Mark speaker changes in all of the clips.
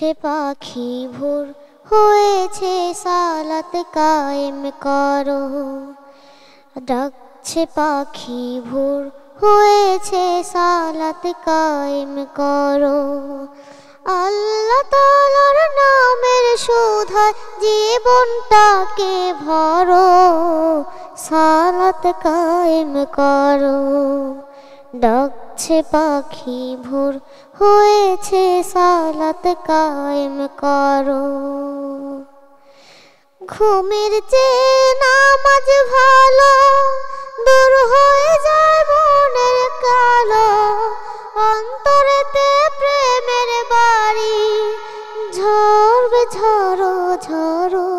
Speaker 1: ডাকছে পাখি ভোর হয়েছে সালাত কায়েম করো, ডাকছে পাখি ভোর হয়েছে সালাত কায়েম করো। আল্লাহ তাআলার নামের সুধায় জীবনটাকে ভরো, সালাত কায়েম করো। ডাকছে পাখি ভোর হয়েছে সালাত কায়েম করো। ঘুমের চেয়ে নামাজ ভালো, দূর হয়ে যায় মনের কালো। অন্তরেতে প্রেমের বাড়ি ঝরবে ঝরো ঝরো,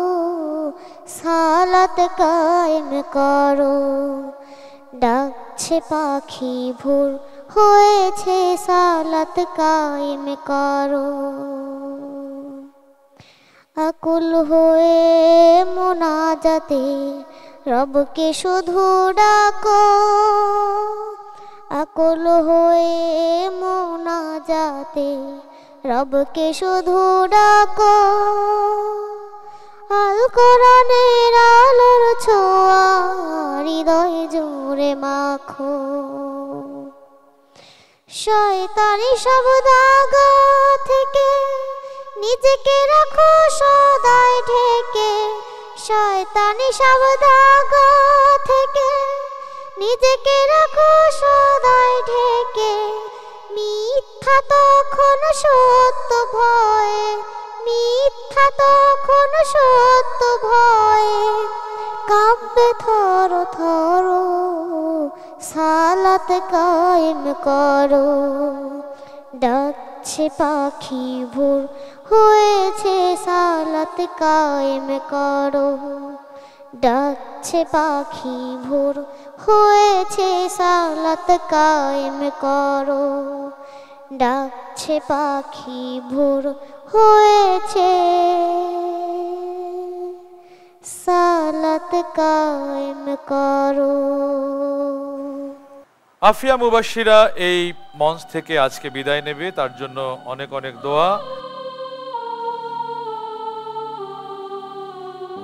Speaker 1: সালাত কায়েম করো। ডাকছে পাখি ভোর হয়েছে সালাত কায়েম করো। আকুল হয়ে মোনাজাতে রবকে শুধু ডাকো, আকুল হয়ে মোনাজাতে রবকে শুধু ডাকো। আল কোরআনের আলোর ছোঁয়া হৃদয় জুড়ে মাখো। শয়তানি সব দাগা থেকে নিজেকে রাখো সদাই ঢেকে, শয়তানি সব দাগা থেকে নিজেকে রাখো সদাই ঢেকে। মিথ্যা তখন সত্য ভয়ে, মিথ্যা তখন সত্য ভয়ে কাঁপবে থর থর, সালাত কায়েম করো। ডাকছে পাখি ভোর হয়েছে সালাত কায়েম করো, ডাকছে পাখি ভোর হয়েছে সালাত কায়েম করো। ডাকছে পাখি ভোর হয়েছে সালাত কায়েম করো।
Speaker 2: আফিয়া মুবাশশিরা এই মঞ্চ থেকে আজকে বিদায় নেবে, তার জন্য অনেক অনেক দোয়া।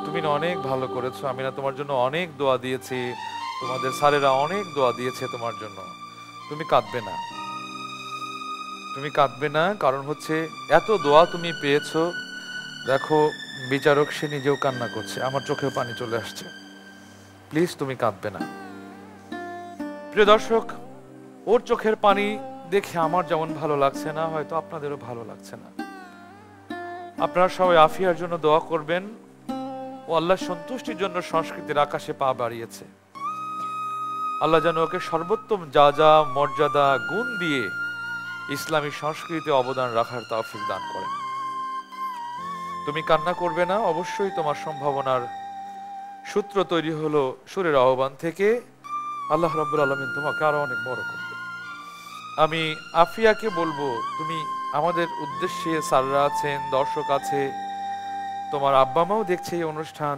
Speaker 2: তুমি অনেক ভালো করেছো, আমি না তোমার জন্য অনেক দোয়া দিয়েছি, তোমাদের স্যারেরা অনেক দোয়া দিয়েছে তোমার জন্য। তুমি কাঁদবে না, তুমি কাঁদবে না, কারণ হচ্ছে এত দোয়া তুমি পেয়েছো। দেখো বিচারক সে নিজেও কান্না করছে, আমার চোখেও পানি চলে আসছে। প্লিজ তুমি কাঁদবে না। প্রিয় দর্শক, ওর চোখের পানি দেখে আমার যেমন ভালো লাগছে না, হয়তো আপনাদেরও ভালো লাগছে না। আপনারা সবাই আফিয়ার জন্য দোয়া করবেন। ও আল্লাহর সন্তুষ্টির জন্য সংস্কৃতির আকাশে পা বাড়িয়েছে। আল্লাহ যেন ওকে সর্বোত্তম যা যা মর্যাদা গুণ দিয়ে ইসলামী সংস্কৃতিতে অবদান রাখার তৌফিক দান করেন। তুমি কান্না করবে না, অবশ্যই তোমার সম্ভাবনার সূত্র তৈরি হলো সুরের আহ্বান থেকে। আল্লাহ রাব্বুল আলামিন তোমাকে আরো অনেক বড় করবে। আমি আফিয়াকে বলবো, তুমি আমাদের উদ্দেশ্যে, স্যাররা আছেন, দর্শক আছে, তোমার আব্বা মাও দেখছে এই অনুষ্ঠান,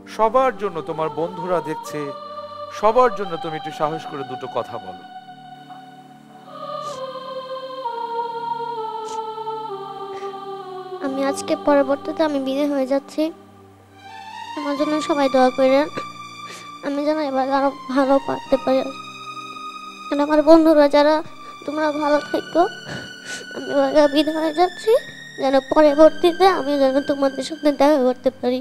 Speaker 2: সবার জন্য, তোমার বন্ধুরা দেখছে, সবার জন্য তুমি একটু সাহস করে দুটো কথা বলো।
Speaker 1: আমি আজকে পরবর্তীতে আমি বিদায় হয়ে যাচ্ছি, আমার জন্য সবাই দোয়া করেন, আমি যেন এবার আরো ভালো পারতে পারি। আর আমার বন্ধুরা যারা, তোমরা ভালো থেকো। আমি এবার বিদায় হয়ে যাচ্ছি, যেন পরবর্তীতে আমি যেন তোমাদের সাথে দেখা করতে পারি।